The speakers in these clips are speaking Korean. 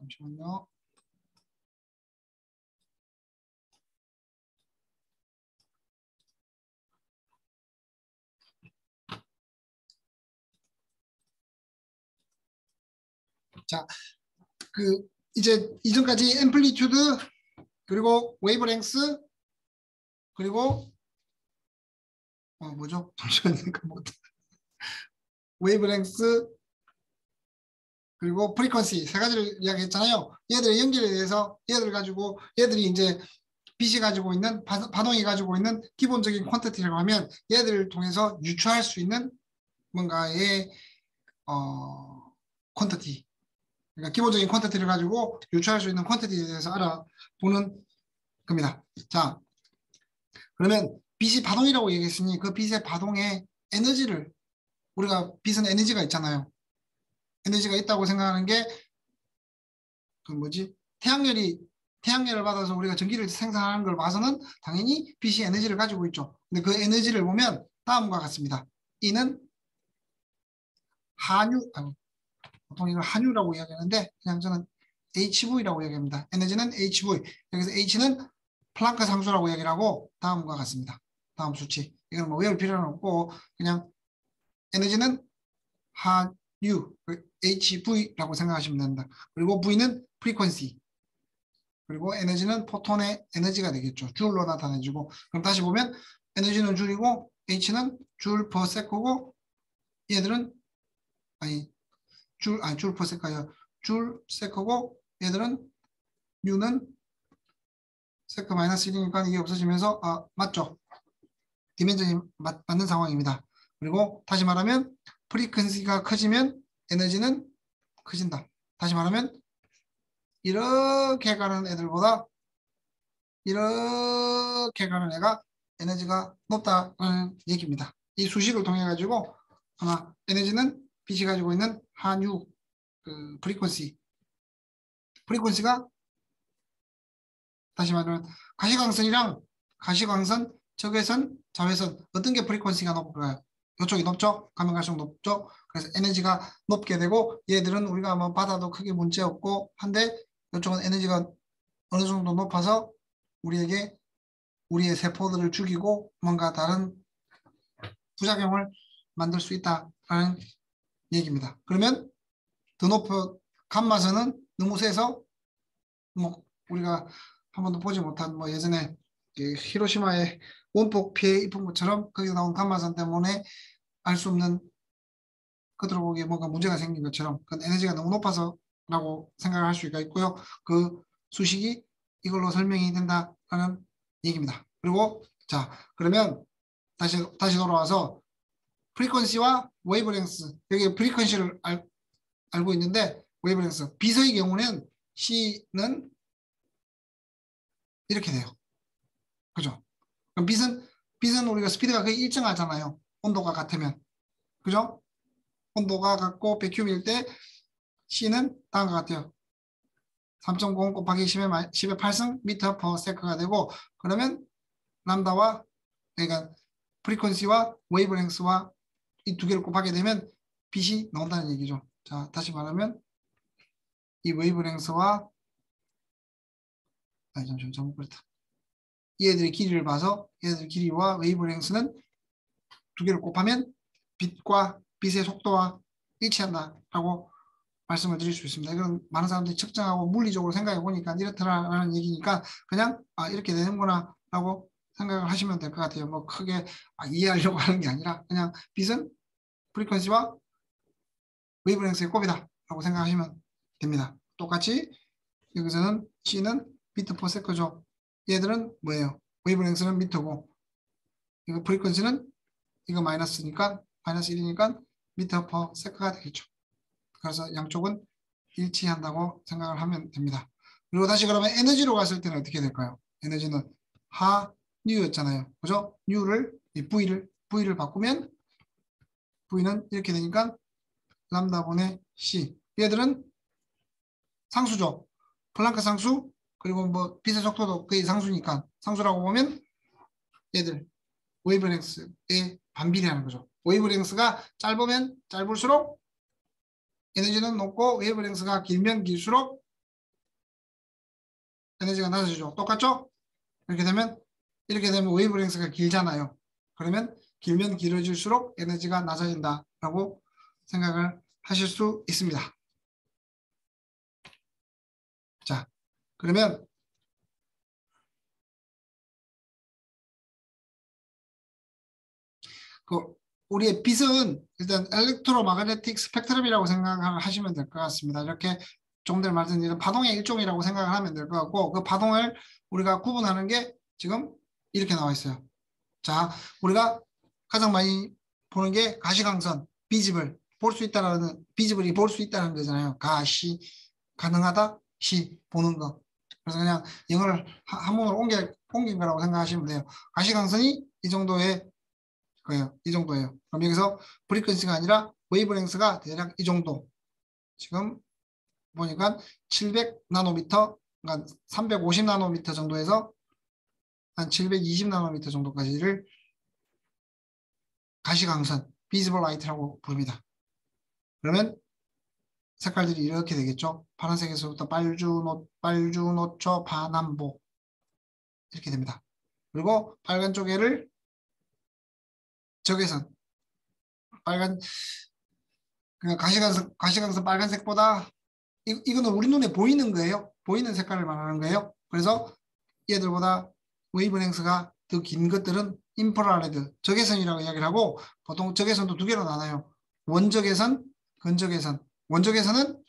잠시만요. 자, 이제 이전까지 앰플리튜드 그리고 웨이브랭스 그리고 뭐죠? 잠시만요. 웨이브랭스 그리고 프리퀀시 세 가지를 이야기했잖아요. 얘들의 연결에 대해서 얘들 가지고 얘들이 이제 빛이 가지고 있는 반응이 가지고 있는 기본적인 퀀티티라고 하면 얘들을 통해서 유추할 수 있는 뭔가의 퀀티티, 그러니까 기본적인 퀀티티를 가지고 유추할 수 있는 퀀티티에 대해서 알아보는 겁니다. 자, 그러면 빛이 반응이라고 얘기했으니 그 빛의 반응의 에너지를 우리가 빛은 에너지가 있잖아요. 에너지가 있다고 생각하는 게 그 뭐지? 태양열을 받아서 우리가 전기를 생산하는 걸 봐서는 당연히 빛이 에너지를 가지고 있죠. 근데 그 에너지를 보면 다음과 같습니다. E는 보통 이걸 한유라고 이야기하는데 그냥 저는 HV라고 이야기합니다. 에너지는 HV. 여기서 H는 플랑크 상수라고 얘기를 하고 다음과 같습니다. 다음 수치. 이건 뭐 외울 필요는 없고 그냥 에너지는 한유, HV라고 생각하시면 된다. 그리고 V는 프리퀀시. 그리고 에너지는 포톤의 에너지가 되겠죠. 줄로 나타내주고. 그럼 다시 보면 에너지는 줄이고 H는 줄 퍼 세크고 얘들은 줄 퍼 세크야. 줄 세크고 얘들은 U는 세크 마이너스 1이니까 이게 없어지면서 맞죠. 디멘전이 맞는 상황입니다. 그리고 다시 말하면 프리퀀시가 커지면 에너지는 커진다. 다시 말하면 이렇게 가는 애들보다 이렇게 가는 애가 에너지가 높다는 얘기입니다. 이 수식을 통해 가지고 아마 에너지는 빛이 가지고 있는 한유 프리퀀시가 다시 말하면 가시광선, 적외선, 자외선 어떤 게 프리퀀시가 높을까요? 이쪽이 높죠? 가면 갈수록 높죠? 그래서 에너지가 높게 되고 얘들은 우리가 뭐 받아도 크게 문제 없고 한데 이쪽은 에너지가 어느 정도 높아서 우리의 세포들을 죽이고 뭔가 다른 부작용을 만들 수 있다라는 얘기입니다. 그러면 더 높은 감마선은 너무 세서 뭐 우리가 한 번도 보지 못한 뭐 예전에 히로시마의 원폭 피해 입은 것처럼 거기서 나온 감마선 때문에 알 수 없는 그들에게 뭔가 문제가 생긴 것처럼 그건 에너지가 너무 높아서라고 생각을 할 수가 있고요. 그 수식이 이걸로 설명이 된다라는 얘기입니다. 그리고 자 그러면 다시 돌아와서 프리퀀시와 웨이브랭스 여기 프리퀀시를 알고 있는데 웨이브랭스 빛의 경우는 C는 이렇게 돼요. 그죠? 그럼 빛은 우리가 스피드가 거의 일정하잖아요. 온도가 같으면. 그죠? 온도가 같고 백큐브일 때 C는 다음과 같아요. 3.0 곱하기 10의 8승 미터 퍼 세크가 되고 그러면 람다와 그러니까 프리퀀시와 웨이브랭스와 이 두 개를 곱하게 되면 빛이 나온다는 얘기죠. 자, 다시 말하면 이 웨이브랭스와 잠시만 잘못 그랬다. 얘들의 길이를 봐서 얘들 길이와 웨이브랭스는 두 개를 곱하면 빛과 빛의 속도와 일치한다라고 말씀을 드릴 수 있습니다. 이건 많은 사람들이 측정하고 물리적으로 생각해 보니까 이렇다라는 얘기니까 그냥 이렇게 되는구나 라고 생각을 하시면 될 것 같아요. 뭐 크게 이해하려고 하는 게 아니라 그냥 빛은 프리퀀시와 웨이브랭스의 곱이다 라고 생각하시면 됩니다. 똑같이 여기서는 C는 미터 퍼 세크죠. 얘들은 뭐예요? 웨이브랭스는 미터고 이거 프리퀀시는 이거 마이너스니까 마이너스 1이니까 미터 퍼 세크가 되겠죠. 그래서 양쪽은 일치한다고 생각을 하면 됩니다. 그리고 다시 그러면 에너지로 갔을 때는 어떻게 될까요? 에너지는 하뉴였잖아요. 그죠? 뉴를 V를 바꾸면 V는 이렇게 되니까 람다분의 C. 얘들은 상수죠. 플랑크 상수 그리고 뭐 빛의 속도도 거의 상수니까 상수라고 보면 얘들 웨이브랭스에 반비례하는 거죠. 웨이브랭스가 짧으면 짧을수록 에너지는 높고 웨이브랭스가 길면 길수록 에너지가 낮아지죠. 똑같죠? 이렇게 되면 웨이브랭스가 길잖아요. 그러면 길면 길어질수록 에너지가 낮아진다라고 생각을 하실 수 있습니다. 자, 그러면 그 우리의 빛은 일단 엘렉트로마그네틱 스펙트럼이라고 생각하시면 될 것 같습니다. 이렇게 조금 전에 말씀드린 파동의 일종이라고 생각을 하면 될 것 같고 그 파동을 우리가 구분하는 게 지금 이렇게 나와 있어요. 자, 우리가 가장 많이 보는 게 가시광선, 비집을 볼 수 있다라는 비집을이 볼 수 있다는 거잖아요. 가시 가능하다, 시 보는 거. 그래서 그냥 영어를 한 번으로 옮긴 거라고 생각하시면 돼요. 가시광선이 이 정도의 거예요. 이 정도예요. 그럼 여기서 프리퀀시가 아니라 웨이브랭스가 대략 이 정도. 지금 보니까 700 나노미터, 그러니까 350 나노미터 정도에서 한 720 나노미터 정도까지를 가시광선, 비지블 라이트라고 부릅니다. 그러면 색깔들이 이렇게 되겠죠. 파란색에서부터 빨주노초, 파남보 이렇게 됩니다. 그리고 빨간 쪽에를 적외선, 빨간 그냥 가시광선 빨간색보다 이거는 우리 눈에 보이는 거예요. 보이는 색깔을 말하는 거예요. 그래서 얘들보다 웨이브랭스가 더 긴 것들은 인프라레드, 적외선이라고 이야기를 하고 보통 적외선도 두 개로 나눠요. 원적외선, 근적외선. 원적외선은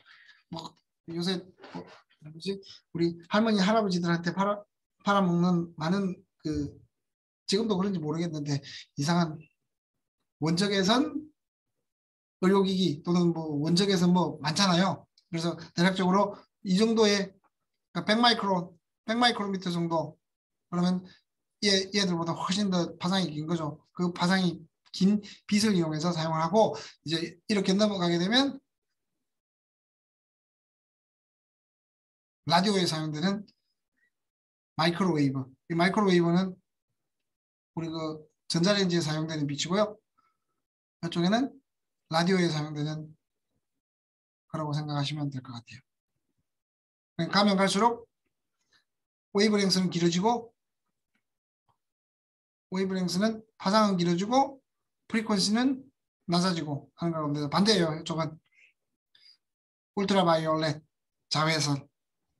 뭐 요새 뭐지 우리 할머니 할아버지들한테 팔아먹는 많은 그 지금도 그런지 모르겠는데 이상한 원적외선 의료기기 또는 뭐 원적외선 뭐 많잖아요. 그래서 대략적으로 이 정도의 100마이크론, 100마이크로미터 정도 그러면 얘들보다 훨씬 더 파장이 긴 거죠. 그 파장이 긴 빛을 이용해서 사용을 하고 이제 이렇게 넘어가게 되면 라디오에 사용되는 마이크로웨이브. 이 마이크로웨이브는 우리 그 전자레인지에 사용되는 빛이고요. 이쪽에는 라디오에 사용되는 거라고 생각하시면 될 것 같아요. 가면 갈수록 웨이브랭스는 길어지고 웨이브랭스는 파장은 길어지고 프리퀀시는 낮아지고 하는 겁니다. 반대예요. 이쪽은 울트라바이올렛, 자외선,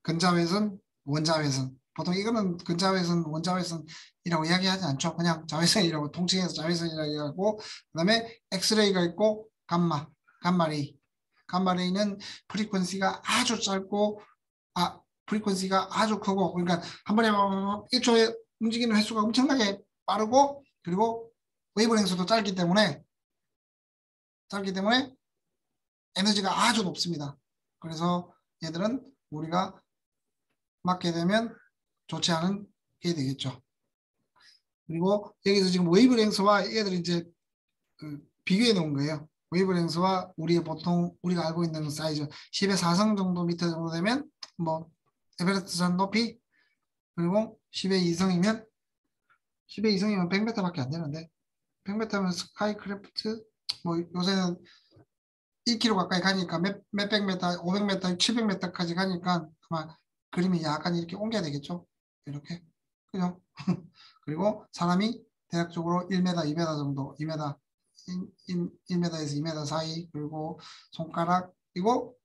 근자외선, 원자외선. 보통 이거는 근자외선, 원자외선이라고 이야기하지 않죠. 그냥 자외선이라고 통칭해서 자외선이라고 이야기하고 그다음에 엑스레이가 있고 감마레이. 감마레이는 프리퀀시가 아주 짧고 프리퀀시가 아주 크고 그러니까 한 번에 1초에 움직이는 횟수가 엄청나게 빠르고 그리고 웨이브랭스도 짧기 때문에 에너지가 아주 높습니다. 그래서 얘들은 우리가 맞게 되면 좋지 않은 게 되겠죠. 그리고 여기서 지금 웨이브랭스와 얘들이 이제 비교해 놓은 거예요. 웨이브랭스와 우리의 보통 우리가 알고 있는 사이즈 10의 4성 정도 미터 정도 되면 뭐 에베레스트 산 높이 그리고 10의 2성이면 100m밖에 안 되는데 100m면 스카이크래프트 뭐 요새는 1km 가까이 가니까 몇백 메타, 500m, 700m까지 가니까 아마 그림이 약간 이렇게 옮겨야 되겠죠. 이렇게. 그죠? 그리고 사람이 대략적으로 1m, 2m 정도, 2m, 1m에서 2m 사이, 그리고 손가락, 그리고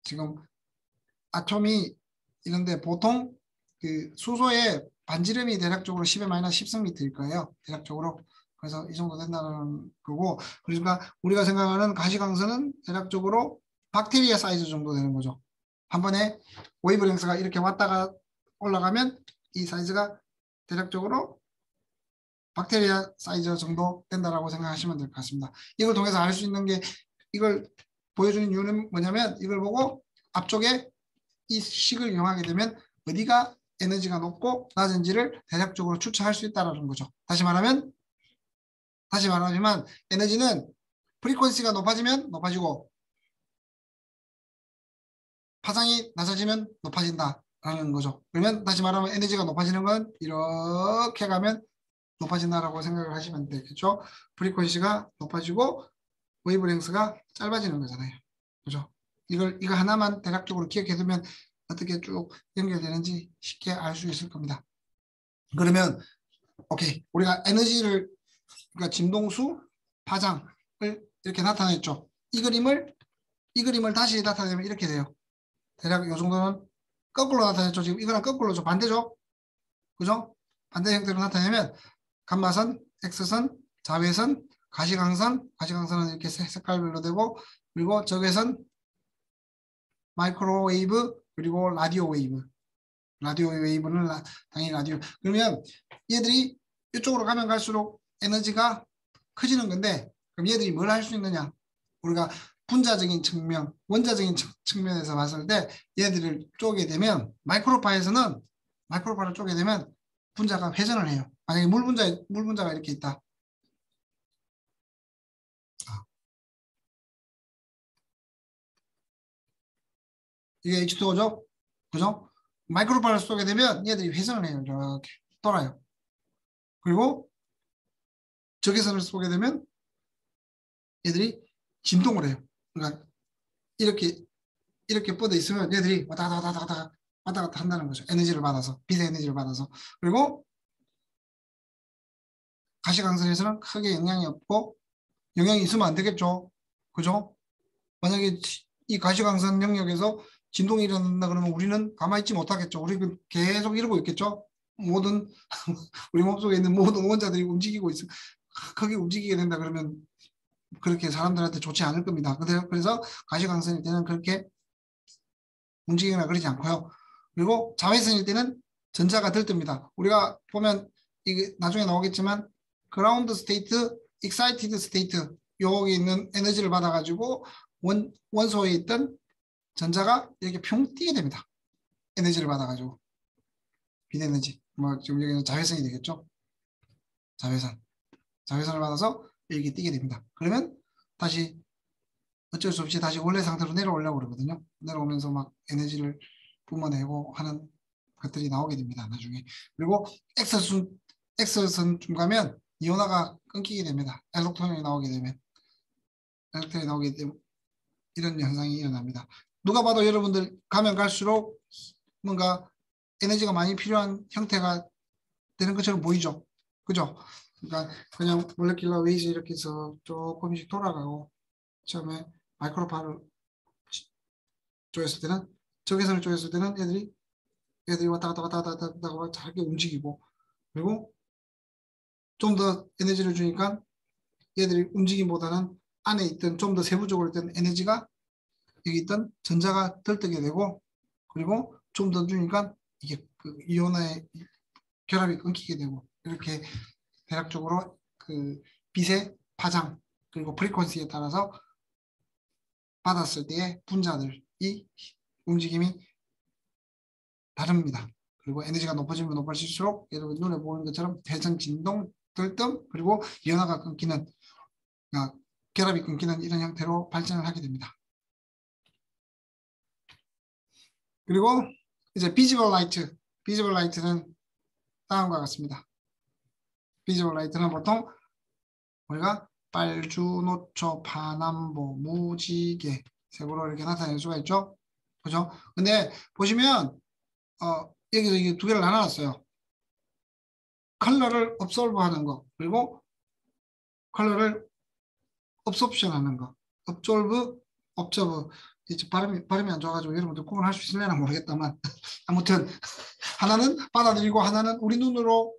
지금 아톰이 이런데 보통 그 수소의 반지름이 대략적으로 10의 마이너스 10승미터일 거예요. 대략적으로. 그래서 이 정도 된다는 거고 그러니까 우리가 생각하는 가시광선은 대략적으로 박테리아 사이즈 정도 되는 거죠. 한 번에 웨이브랭스가 이렇게 왔다가 올라가면 이 사이즈가 대략적으로 박테리아 사이즈 정도 된다라고 생각하시면 될 것 같습니다. 이걸 통해서 알 수 있는 게 이걸 보여주는 이유는 뭐냐면 이걸 보고 앞쪽에 이 식을 이용하게 되면 어디가 에너지가 높고 낮은지를 대략적으로 추측할 수 있다는 거죠. 다시 말하면 에너지는 프리퀀시가 높아지면 높아지고 파장이 낮아지면 높아진다라는 거죠. 그러면 다시 말하면 에너지가 높아지는 건 이렇게 가면 높아진다라고 생각을 하시면 되겠죠. 프리퀀시가 높아지고 웨이브랭스가 짧아지는 거잖아요. 그죠? 이거 하나만 대략적으로 기억해 두면 어떻게 쭉 연결되는지 쉽게 알 수 있을 겁니다. 그러면 오케이, 우리가 에너지를 그러니까 진동수 파장을 이렇게 나타냈죠. 이 그림을 다시 나타내면 이렇게 돼요. 대략 이 정도는 거꾸로 나타냈죠. 지금 이거랑 거꾸로죠. 반대죠. 그죠? 반대 형태로 나타내면 감마선, X선, 자외선, 가시광선, 가시광선은 이렇게 색깔별로 되고, 그리고 적외선, 마이크로웨이브, 그리고 라디오 웨이브. 라디오 웨이브는 당연히 라디오. 그러면 얘들이 이쪽으로 가면 갈수록 에너지가 커지는 건데, 그럼 얘들이 뭘 할 수 있느냐? 우리가 분자적인 측면, 원자적인 측면에서 봤을 때 얘들을 쪼개 되면 마이크로파를 쪼개 되면 분자가 회전을 해요. 만약에 물 분자가 이렇게 있다. 이게 H2O죠? 그죠? 마이크로파를 쏘게 되면 얘들이 회전을 해요. 이렇게 돌아요. 그리고 적외선을 쏘게 되면 얘들이 진동을 해요. 그러니까 이렇게 뻗어 있으면 얘들이 왔다 갔다 한다는 거죠. 에너지를 받아서, 빛의 에너지를 받아서. 그리고 가시광선에서는 크게 영향이 없고, 영향이 있으면 안 되겠죠. 그죠? 만약에 이 가시광선 영역에서 진동이 일어난다 그러면 우리는 가만히 있지 못하겠죠. 우리는 계속 이러고 있겠죠. 모든 우리 몸속에 있는 모든 원자들이 움직이고 있어. 크게 움직이게 된다 그러면 그렇게 사람들한테 좋지 않을 겁니다. 그래서 가시광선일 때는 그렇게 움직이거나 그러지 않고요. 그리고 자외선일 때는 전자가 들뜹니다. 우리가 보면 이게 나중에 나오겠지만 그라운드 스테이트, 익사이티드 스테이트 여기 있는 에너지를 받아가지고 원소에 있던 전자가 이렇게 평 뛰게 됩니다. 에너지를 받아가지고 빛 에너지 뭐 지금 여기는 자외선이 되겠죠. 자외선을 받아서 이렇게 뛰게 됩니다. 그러면 다시 어쩔 수 없이 다시 원래 상태로 내려오려고 그러거든요. 내려오면서 막 에너지를 뿜어내고 하는 것들이 나오게 됩니다. 나중에. 그리고 X선쯤 가면 이온화가 끊기게 됩니다. 엘렉트론이 나오게 되면 이런 현상이 일어납니다. 누가 봐도 여러분들 가면 갈수록 뭔가 에너지가 많이 필요한 형태가 되는 것처럼 보이죠. 그죠? 그러니까 그냥 몰레큘러 웨이즈 이렇게 해서 조금씩 돌아가고 처음에 마이크로파를 조였을 때는 적외선을 조였을 때는 애들이 왔다 갔다 잘게 움직이고 그리고 좀 더 에너지를 주니까 얘들이 움직임보다는 안에 있던 좀 더 세부적으로 있던 에너지가 여기 있던 전자가 들뜨게 되고 그리고 좀 더 주니까 이게 그 이온의 결합이 끊기게 되고 이렇게 대략적으로 그 빛의 파장 그리고 프리퀀시에 따라서 받았을 때의 분자들이 움직임이 다릅니다. 그리고 에너지가 높아지면 높아질수록 여러분 눈에 보이는 것처럼 회전, 진동, 들뜸 그리고 이온화가 끊기는 결합이 끊기는 이런 형태로 발전을 하게 됩니다. 그리고 이제 비지블 라이트는 다음과 같습니다. 비지블 라이트는 보통 우리가 빨주, 노초, 파남보, 무지개 색으로 이렇게 나타낼 수가 있죠. 그죠? 근데 보시면 여기서 이게 두 개를 나눠놨어요. 컬러를 업솔브 하는 거 그리고 컬러를 업소프션 하는 거. 업저브 이제 발음이 안 좋아가지고 여러분들 구분할 수 있을려나 모르겠다만 아무튼 하나는 받아들이고 하나는 우리 눈으로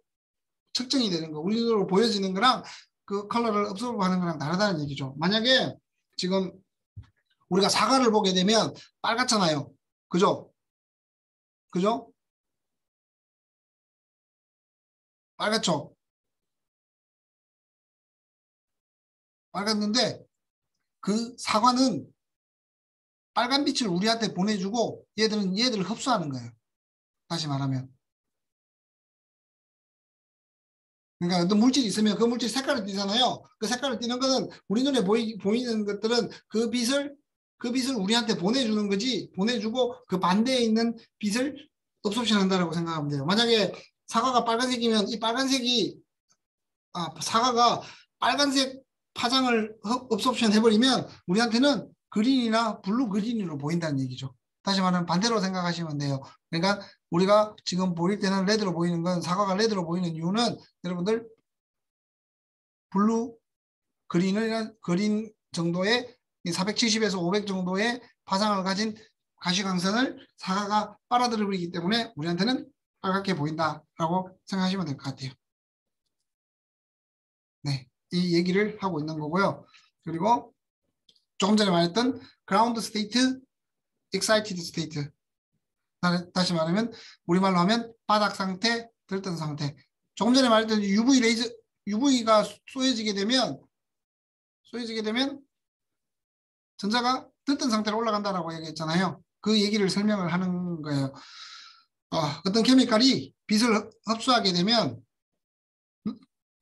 측정이 되는 거 우리 눈으로 보여지는 거랑 그 컬러를 업소브 하는 거랑 다르다는 얘기죠. 만약에 지금 우리가 사과를 보게 되면 빨갛잖아요. 그죠? 그죠? 빨갛죠? 빨갛는데 그 사과는 빨간 빛을 우리한테 보내주고 얘들을 흡수하는 거예요. 다시 말하면. 그러니까 어떤 물질이 있으면 그 물질 색깔을 띠잖아요. 그 색깔을 띠는 것은 우리 눈에 보이는 것들은 그 빛을 우리한테 보내주는 거지 보내주고 그 반대에 있는 빛을 업소션 한다고 생각하면 돼요. 만약에 사과가 빨간색이면 이 빨간색이 사과가 빨간색 파장을 업소션 해버리면 우리한테는 그린이나 블루 그린으로 보인다는 얘기죠. 다시 말하면 반대로 생각하시면 돼요. 그러니까 우리가 지금 보일 때는 레드로 보이는 건 사과가 레드로 보이는 이유는 여러분들 블루 그린 정도의 470에서 500 정도의 파장을 가진 가시광선을 사과가 빨아들이기 때문에 우리한테는 빨갛게 보인다라고 생각하시면 될 것 같아요. 네, 이 얘기를 하고 있는 거고요. 그리고 조금 전에 말했던 ground state, excited state. 다시 말하면 우리말로 하면 바닥 상태, 들뜬 상태. 조금 전에 말했던 UV 레이저, UV가 쏘여지게 되면 전자가 들뜬 상태로 올라간다라고 얘기했잖아요. 그 얘기를 설명을 하는 거예요. 어떤 케미칼이 빛을 흡수하게 되면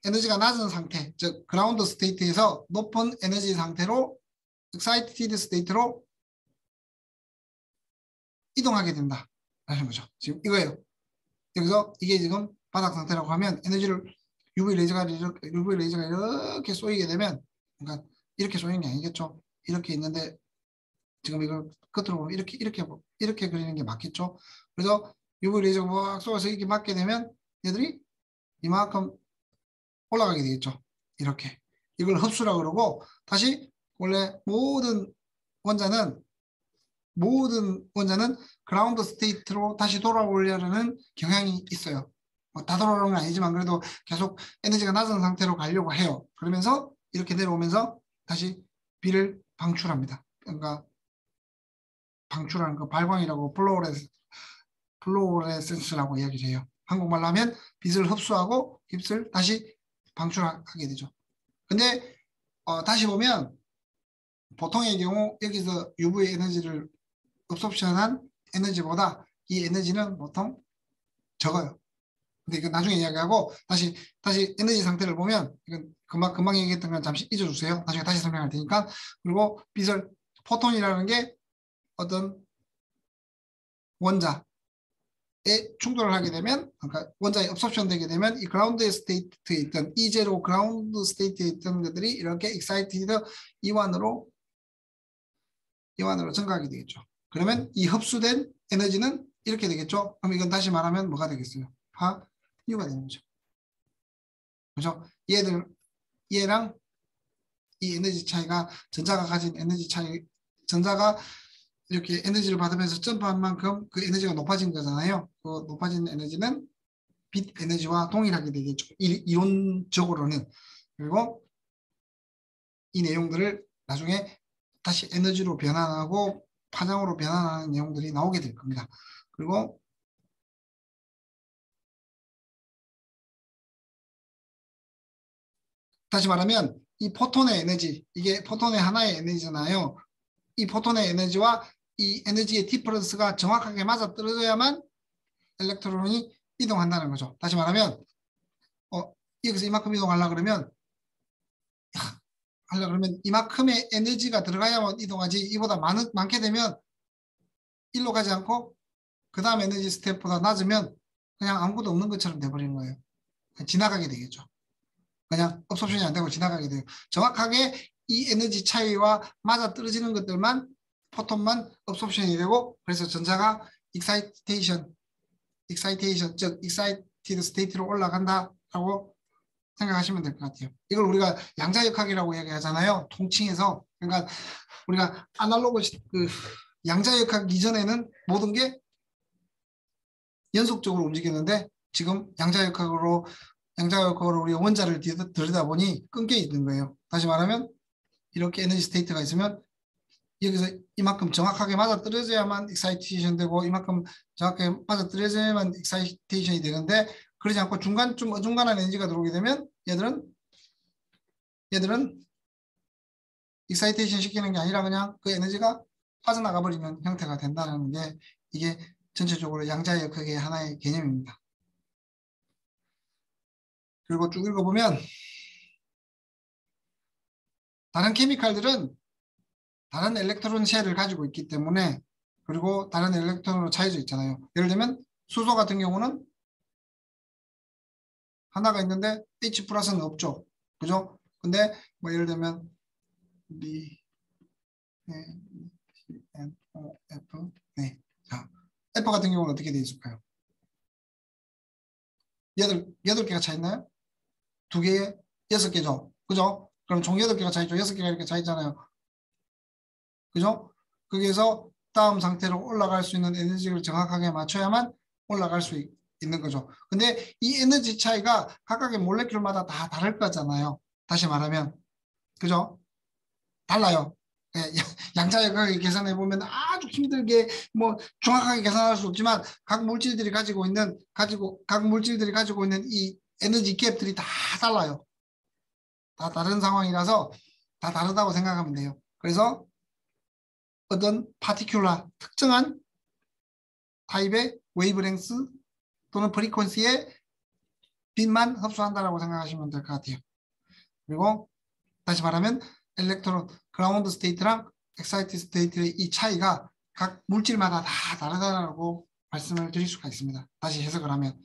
에너지가 낮은 상태, 즉 그라운드 스테이트에서 높은 에너지 상태로 excited state로 이동하게 된다 라는 거죠. 지금 이거예요. 여기서 이게 지금 바닥 상태라고 하면 에너지를 UV 레이저가 이렇게 쏘이게 되면, 그러니까 이렇게 쏘이는 게 아니겠죠. 이렇게 있는데 지금 이걸 끝으로 보면 이렇게 그리는 게 맞겠죠. 그래서 UV 레이저가 막 쏘아서 이렇게 맞게 되면 얘들이 이만큼 올라가게 되겠죠. 이렇게 이걸 흡수라 그러고, 다시 원래 모든 원자는 그라운드 스테이트로 다시 돌아오려는 경향이 있어요. 다 돌아오는 건 아니지만 그래도 계속 에너지가 낮은 상태로 가려고 해요. 그러면서 이렇게 내려오면서 다시 빛을 방출합니다. 그러니까 방출하는 거 발광이라고 플로레센스라고 이야기를 해요. 한국말로 하면 빛을 흡수하고 빛을 다시 방출하게 되죠. 근데 다시 보면 보통의 경우 여기서 UV 에너지를 흡수션한 에너지보다 이 에너지는 보통 적어요. 근데 이거 나중에 이야기하고, 다시 에너지 상태를 보면, 이건 금방 얘기했던 건 잠시 잊어주세요. 나중에 다시 설명할 테니까. 그리고 빛을 포톤이라는 게 어떤 원자에 충돌을 하게 되면, 그러니까 원자에 업소션 되게 되면 이 그라운드 스테이트에 있던 E0 그라운드 스테이트에 있던 것들이 이렇게 익사이티드 이완으로 증가하게 되겠죠. 그러면 이 흡수된 에너지는 이렇게 되겠죠. 그럼 이건 다시 말하면 뭐가 되겠어요? U가 되는 거죠. 그죠? 얘랑 이 에너지 차이가, 전자가 가진 에너지 차이, 전자가 이렇게 에너지를 받으면서 점프한 만큼 그 에너지가 높아진 거잖아요. 그 높아진 에너지는 빛 에너지와 동일하게 되겠죠. 이론적으로는. 그리고 이 내용들을 나중에 다시 에너지로 변환하고 파장으로 변환하는 내용들이 나오게 될 겁니다. 그리고 다시 말하면 이 포톤의 에너지, 이게 포톤의 하나의 에너지잖아요. 이 포톤의 에너지와 이 에너지의 디퍼런스가 정확하게 맞아떨어져야만 엘렉트론이 이동한다는 거죠. 다시 말하면 여기서 이만큼 이동하려고 그러면 이만큼의 에너지가 들어가야만 이동하지, 이보다 많게 되면 일로 가지 않고 그 다음 에너지 스텝보다 낮으면 그냥 아무것도 없는 것처럼 돼버리는 거예요. 지나가게 되겠죠. 그냥 업소션이 안 되고 지나가게 돼요. 정확하게 이 에너지 차이와 맞아떨어지는 것들만, 포톤만 업소션이 되고, 그래서 전자가 익사이테이션 즉 익사이티드 스테이트로 올라간다라고 생각하시면 될 것 같아요. 이걸 우리가 양자역학이라고 얘기하잖아요. 통칭해서. 그러니까 우리가 아날로그 양자역학 이전에는 모든 게 연속적으로 움직이는데, 지금 양자역학으로 우리 원자를 들여다보니 끊겨 있는 거예요. 다시 말하면 이렇게 에너지 스테이트가 있으면 여기서 이만큼 정확하게 맞아떨어져야만 익사이테이션 되고, 이만큼 정확하게 맞아떨어져야만 익사이테이션이 되는데, 그러지 않고 중간쯤 어중간한 에너지가 들어오게 되면 얘들은 익사이테이션 시키는 게 아니라 그냥 그 에너지가 빠져나가 버리는 형태가 된다는 게, 이게 전체적으로 양자역학의 하나의 개념입니다. 그리고 쭉 읽어보면 다른 케미칼들은 다른 엘렉트론 쉘을 가지고 있기 때문에, 그리고 다른 엘렉트론으로 차이져 있잖아요. 예를 들면 수소 같은 경우는 하나가 있는데 H 플러스는 없죠. 그죠? 근데 뭐 예를 들면 B, N, O, F 네. 자, F 같은 경우는 어떻게 되어 있을까요? 8개가 차 있나요? 2개에 6개죠. 그죠? 그럼 총 8개가 차 있죠. 6개가 이렇게 차 있잖아요. 그죠? 거기에서 다음 상태로 올라갈 수 있는 에너지를 정확하게 맞춰야만 올라갈 수 있는 거죠. 근데 이 에너지 차이가 각각의 몰레큘마다 다 다를 거잖아요. 다시 말하면. 그죠? 달라요. 예, 양자역학을 계산해 보면 아주 힘들게 뭐 정확하게 계산할 수 없지만 각 물질들이 가지고 있는 이 에너지 갭들이 다 달라요. 다 다른 상황이라서 다 다르다고 생각하면 돼요. 그래서 어떤 파티큘라 특정한 타입의 웨이브랭스 또는 프리퀀시의 빛만 흡수한다라고 생각하시면 될 것 같아요. 그리고 다시 말하면 엘렉트론 그라운드 스테이트랑 엑사이트 스테이트의 이 차이가 각 물질마다 다 다르다라고 말씀을 드릴 수가 있습니다. 다시 해석을 하면.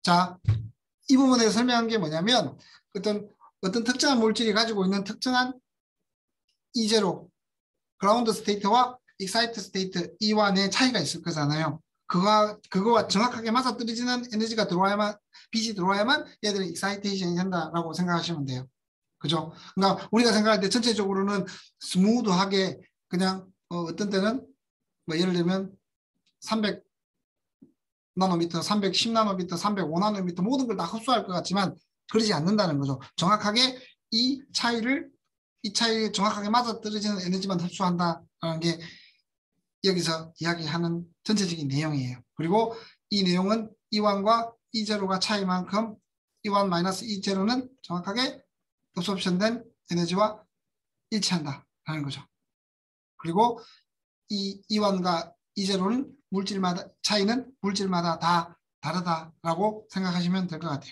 자, 이 부분에서 설명한 게 뭐냐면 어떤 특정한 물질이 가지고 있는 특정한 E0 그라운드 스테이트와 익사이트 스테이트 E와의 차이가 있을 거잖아요. 그거와 정확하게 맞아떨어지는 에너지가 들어와야만, 빛이 들어와야만 얘들은 익사이테이션이 된다라고 생각하시면 돼요. 그죠? 그러니까 우리가 생각할 때 전체적으로는 스무드하게 그냥 어떤 때는 뭐 예를 들면 300 나노미터, 310 나노미터, 305 나노미터 모든 걸 다 흡수할 것 같지만 그러지 않는다는 거죠. 정확하게 이 차이에 정확하게 맞아떨어지는 에너지만 흡수한다는 게 여기서 이야기하는 전체적인 내용이에요. 그리고 이 내용은 E1과 E0가 차이만큼 E1-E0는 정확하게 absorption된 에너지와 일치한다라는 거죠. 그리고 이 E1과 E0는 차이는 물질마다 다 다르다라고 생각하시면 될 것 같아요.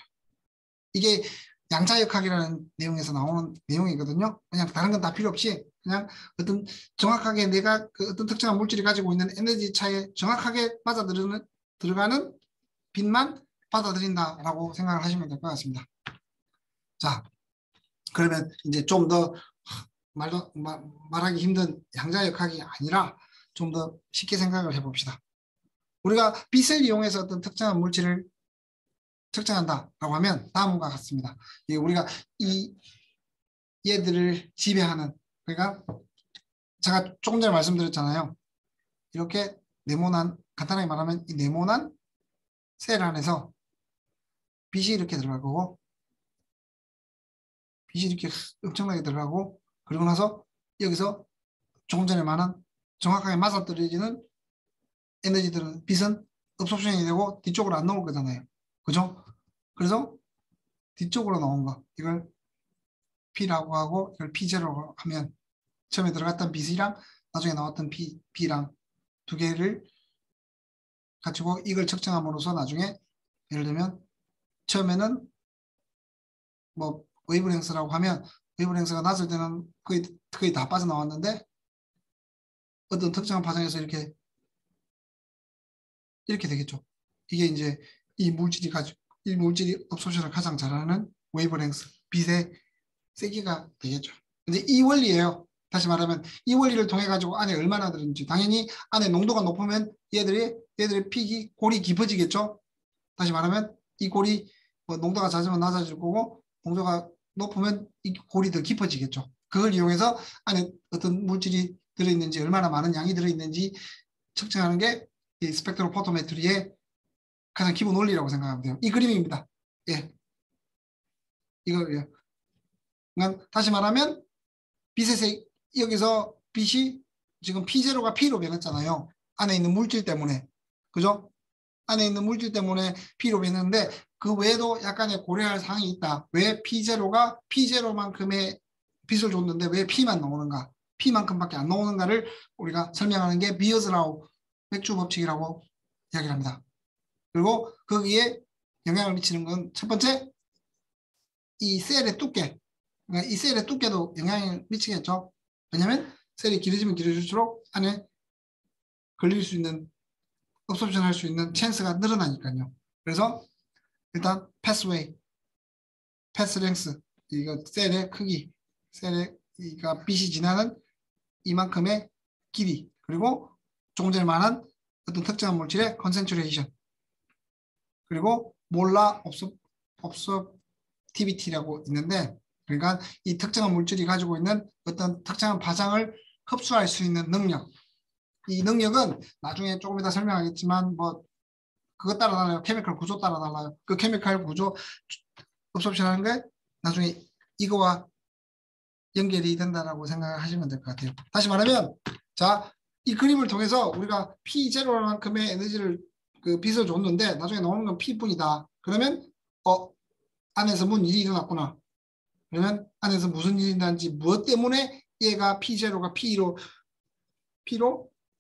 이게 양자역학이라는 내용에서 나오는 내용이거든요. 그냥 다른 건 다 필요 없이 그냥 어떤 정확하게 내가 그 어떤 특정한 물질이 가지고 있는 에너지 차에 정확하게 들어가는 빛만 받아들인다라고 생각을 하시면 될 것 같습니다. 자, 그러면 이제 좀 더 말하기 힘든 양자역학이 아니라 좀 더 쉽게 생각을 해봅시다. 우리가 빛을 이용해서 어떤 특정한 물질을 측정한다라고 하면 다음과 같습니다. 우리가 얘들을 지배하는, 그러니까 제가 조금 전에 말씀드렸잖아요. 이렇게 간단하게 말하면 이 네모난 셀 안에서 빛이 이렇게 들어가고 빛이 이렇게 엄청나게 들어가고 그리고 나서 여기서 조금 전에 말한 정확하게 맞아떨어지는 에너지들은 빛은 업소션이 되고 뒤쪽으로 안 나올 거잖아요. 그죠? 그래서 뒤쪽으로 나온 거 이걸 P라고 하고 이걸 P0라고 하면 처음에 들어갔던 빛이랑 나중에 나왔던 B랑 두 개를 가지고 이걸 측정함으로써 나중에 예를 들면 처음에는 뭐 웨이브랭스라고 하면 웨이브랭스가 낮을 때는 거의 다 빠져나왔는데 어떤 특정한 파장에서 이렇게 되겠죠. 이게 이제 이 물질이 업소션을 가장 잘하는 웨이브랭스 빛의 세기가 되겠죠. 근데 이 원리예요. 다시 말하면 이 원리를 통해 가지고 안에 얼마나 들었는지 당연히 안에 농도가 높으면 얘들의 골이 깊어지겠죠. 다시 말하면 이 골이 뭐 농도가 잦으면 낮아질 거고 농도가 높으면 이 골이 더 깊어지겠죠. 그걸 이용해서 안에 어떤 물질이 들어있는지 얼마나 많은 양이 들어있는지 측정하는 게 이 스펙트로포토메트리의 가장 기본 원리라고 생각하면 돼요. 이 그림입니다. 예, 이거요. 그러니까 다시 말하면 여기서 빛이 지금 P0가 P로 변했잖아요. 안에 있는 물질 때문에. 그죠? 안에 있는 물질 때문에 P로 변했는데 그 외에도 약간의 고려할 사항이 있다. 왜 P0가 P0만큼의 빛을 줬는데 왜 P만 나오는가? P만큼밖에 안 나오는가를 우리가 설명하는 게 비어스라우 맥주 법칙이라고 이야기를 합니다. 그리고 거기에 영향을 미치는 건 첫 번째 이 셀의 두께. 그러니까 이 셀의 두께도 영향을 미치겠죠. 왜냐하면 셀이 길어지면 길어질수록 안에 걸릴 수 있는 업소션 할 수 있는 찬스가 늘어나니까요. 그래서 일단 패스웨이, 패스랭스 이거 셀의 크기, 셀의 이가 빛이 지나는 이만큼의 길이 그리고 조금 전에 말한 어떤 특정한 물질의 컨센트레이션 그리고 몰라 옵서티비티라고 있는데 그러니까 이 특정한 물질이 가지고 있는 어떤 특정한 파장을 흡수할 수 있는 능력 이 능력은 나중에 조금 이따 설명하겠지만 뭐 그것 따라 달라요. 케미컬 구조 따라 달라요. 그 케미컬 구조 옵섭션 하는 게 나중에 이거와 연결이 된다라고 생각하시면 될 것 같아요. 다시 말하면 자, 이 그림을 통해서 우리가 P0만큼의 에너지를 그 빛을 줬는데 나중에 나오는 건 P뿐이다. 그러면 안에서 무슨 일이 일어났구나. 그러면 안에서 무슨 일이 일어난지 무엇 때문에 얘가 P0가 P로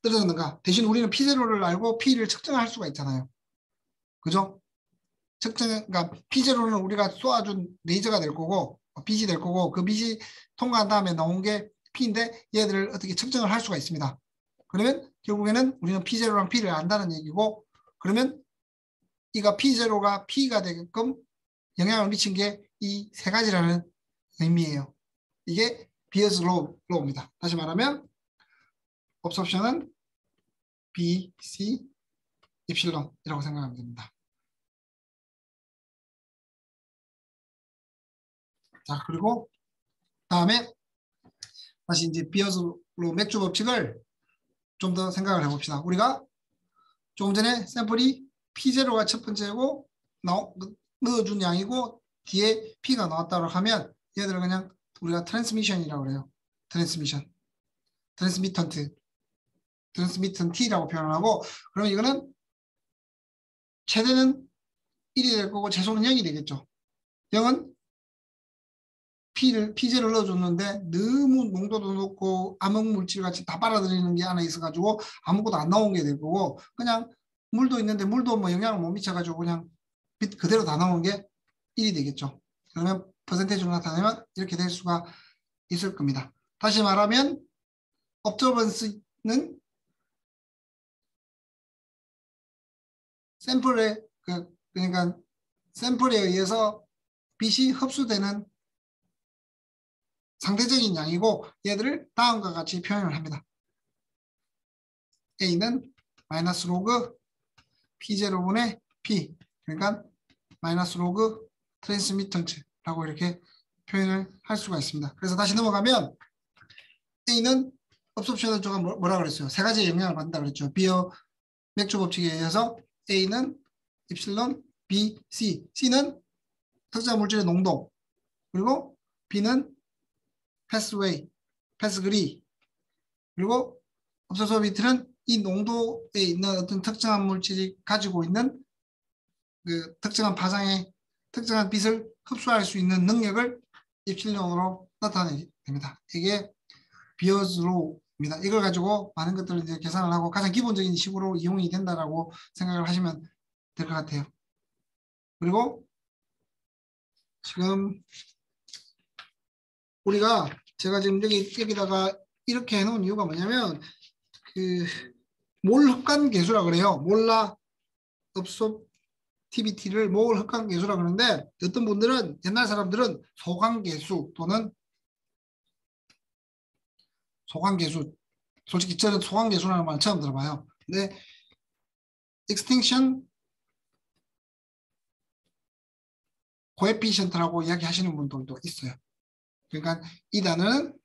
떨어졌는가. 대신 우리는 P0를 알고 P를 측정할 수가 있잖아요. 그죠? 그러니까 P0는 우리가 쏘아준 레이저가 될 거고 빛이 될 거고 그 빛이 통과한 다음에 나온 게 P인데 얘들을 어떻게 측정을 할 수가 있습니다. 그러면 결국에는 우리는 P0랑 P를 안다는 얘기고 그러면 이가 P0가 P가 되게끔 영향을 미친 게 이 세 가지라는 의미예요. 이게 비어스 로우입니다. 다시 말하면 업섭션은 B, C, 입실론이라고 생각하면 됩니다. 자, 그리고 다음에 다시 이제 비어스 로우 맥주 법칙을 좀 더 생각을 해봅시다. 우리가 조금 전에 샘플이 P0가 첫 번째고 넣어준 양이고 뒤에 P가 나왔다고 하면 얘들을 그냥 우리가 트랜스미션이라고 그래요. 트랜스미턴트라고 표현을 하고 그러면 이거는 최대는 1이 될 거고 최소는 0이 되겠죠. 0은 P0를 넣어줬는데 너무 농도도 높고 암흑물질 같이 다 빨아들이는 게 하나 있어가지고 아무것도 안 나온 게 될 거고 그냥 물도 있는데 물도 뭐 영향을 못 미쳐가지고 그냥 빛 그대로 다 나오는 게 1이 되겠죠. 그러면 퍼센테이지로 나타내면 이렇게 될 수가 있을 겁니다. 다시 말하면 observance는 그러니까 샘플에 의해서 빛이 흡수되는 상대적인 양이고 얘들을 다음과 같이 표현을 합니다. A는 마이너스 로그 P0분의 P 그러니까 마이너스 로그 트랜스미턴트라고 이렇게 표현을 할 수가 있습니다. 그래서 다시 넘어가면 A는 업섭션을 제가 뭐라 그랬어요? 세 가지 영향을 받는다 그랬죠. 비어 맥주 법칙에 의해서 A는 입실론, B, C. C는 특정 물질의 농도 그리고 B는 패스웨이, 패스그리 그리고 업소서비트는 이 농도에 있는 어떤 특정한 물질이 가지고 있는 그 특정한 파장의 특정한 빛을 흡수할 수 있는 능력을 입실론으로 나타내게 됩니다. 이게 비어즈 로우입니다. 이걸 가지고 많은 것들을 이제 계산을 하고 가장 기본적인 식으로 이용이 된다라고 생각을 하시면 될 것 같아요. 그리고 지금 우리가 제가 지금 여기다가 이렇게 해놓은 이유가 뭐냐면 그 몰 흡관 계수라 그래요. 몰라 업소티비티를 몰 흡관 계수라 그러는데 어떤 분들은 옛날 사람들은 소관 계수 또는 소관 계수 솔직히 저는 소관 계수라는 말 처음 들어봐요. 근데 extinction coefficient라고 이야기하시는 분들도 있어요. 그러니까 이 단어는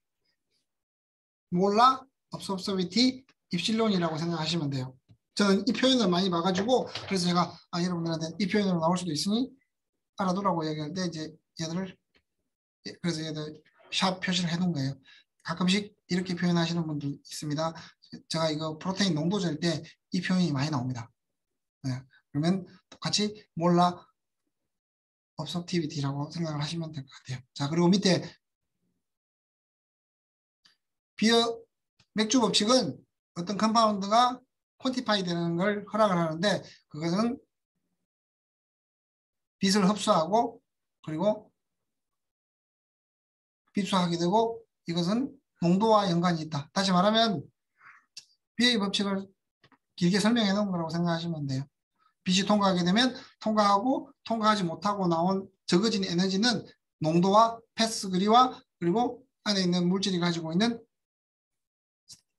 몰라 업소비티 입실론이라고 생각하시면 돼요. 저는 이 표현을 많이 봐가지고 그래서 제가 여러분들한테 이 표현으로 나올 수도 있으니 알아두라고 얘기할 때 이제 얘들을 그래서 얘들 샵 표시를 해놓은 거예요. 가끔씩 이렇게 표현하시는 분도 있습니다. 제가 이거 프로테인 농도 잴 때 이 표현이 많이 나옵니다. 네. 그러면 똑같이 몰라 업섭티비티라고 생각을 하시면 될 것 같아요. 자 그리고 밑에 비어 맥주 법칙은 어떤 컴파운드가 퀀티파이 되는 걸 허락을 하는데 그것은 빛을 흡수하고 그리고 비수하게 되고 이것은 농도와 연관이 있다. 다시 말하면 비의 법칙을 길게 설명해 놓은 거라고 생각하시면 돼요. 빛이 통과하게 되면 통과하고 통과하지 못하고 나온 적어진 에너지는 농도와 패스 거리와 그리고 안에 있는 물질이 가지고 있는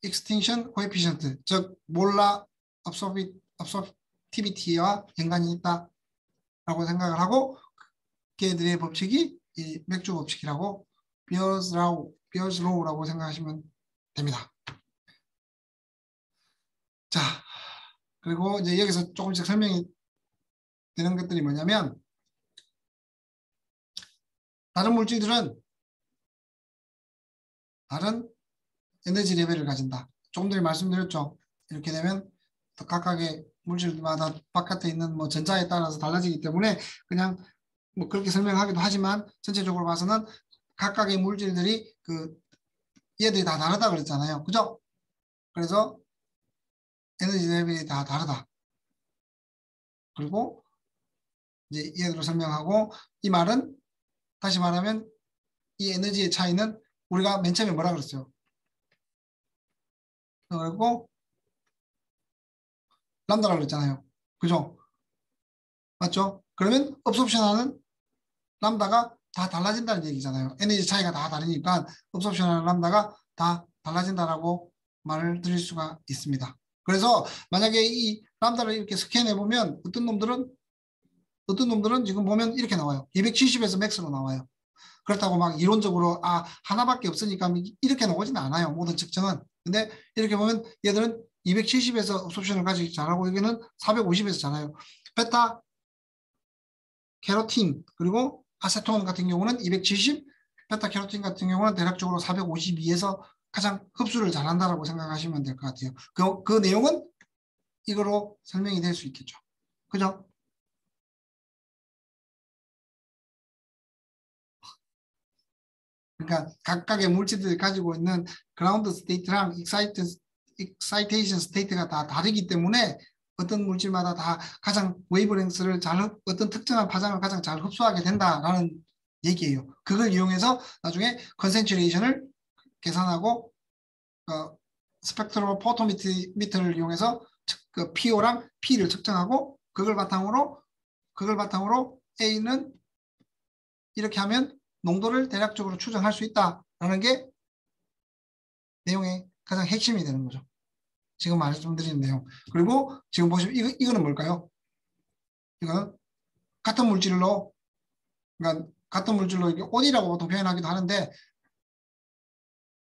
extinction coefficient, 즉 몰라 absorptivity와 연관이 있다라고 생각을 하고 걔들의 법칙이 이 맥주 법칙이라고 Beer's Law라고 생각하시면 됩니다. 자, 그리고 이제 여기서 조금씩 설명이 되는 것들이 뭐냐면 다른 물질들은 다른 에너지 레벨을 가진다. 조금 전에 말씀드렸죠. 이렇게 되면 각각의 물질마다 바깥에 있는 뭐 전자에 따라서 달라지기 때문에 그냥 뭐 그렇게 설명하기도 하지만 전체적으로 봐서는 각각의 물질들이 얘들이 다 다르다 그랬잖아요. 그죠? 그래서 에너지 레벨이 다 다르다. 그리고 이제 얘들을 설명하고 이 말은 다시 말하면 이 에너지의 차이는 우리가 맨 처음에 뭐라 그랬어요? 그리고 람다라고 그랬잖아요. 그죠? 맞죠? 그러면 업소션하는 람다가 다 달라진다는 얘기잖아요. 에너지 차이가 다 다르니까 업소션하는 람다가 다 달라진다라고 말을 드릴 수가 있습니다. 그래서 만약에 이 람다를 이렇게 스캔해 보면 어떤 놈들은 지금 보면 이렇게 나와요. 270에서 맥스로 나와요. 그렇다고 막 이론적으로 하나밖에 없으니까 이렇게 나오지는 않아요. 모든 측정은. 근데 이렇게 보면 얘들은 270에서 업소션을 가지고 잘하고 여기는 450에서 잘해요. 베타 캐로틴 그리고 아세톤 같은 경우는 270, 베타 캐로틴 같은 경우는 대략적으로 452에서 가장 흡수를 잘한다라고 생각하시면 될 것 같아요. 그 내용은 이거로 설명이 될 수 있겠죠. 그죠? 그러니까 각각의 물질들이 가지고 있는 그라운드 스테이트랑 익사이테이션 스테이트가 다 다르기 때문에 어떤 물질마다 다 가장 웨이브랭스를 어떤 특정한 파장을 가장 잘 흡수하게 된다라는 얘기예요. 그걸 이용해서 나중에 컨센트레이션을 계산하고 스펙트럴 포토미터를 이용해서 그 PO랑 P를 측정하고 그걸 바탕으로 A는 이렇게 하면 농도를 대략적으로 추정할 수 있다라는 게 내용의 가장 핵심이 되는 거죠. 지금 말씀드린 내용. 그리고 지금 보시면 이거는 뭘까요? 이거는 같은 물질로 그러니까 같은 물질로 이게 온이라고 보통 표현하기도 하는데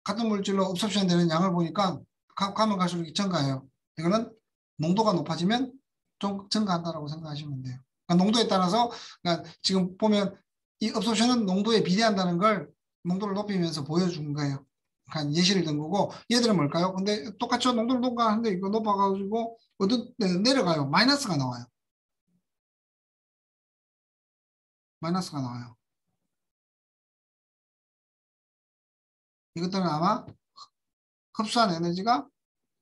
같은 물질로 옵섭션 되는 양을 보니까 가면 갈수록 증가해요. 이거는 농도가 높아지면 좀 증가한다라고 생각하시면 돼요. 그러니까 농도에 따라서 그러니까 지금 보면 이 옵섭션은 농도에 비례한다는 걸 농도를 높이면서 보여준 거예요. 그러니까 예시를 든 거고 얘들은 뭘까요? 근데 똑같이 농도를 높아하는데 이거 높아가지고 어떤 데는 내려가요. 마이너스가 나와요. 마이너스가 나와요. 이것들은 아마 흡수한 에너지가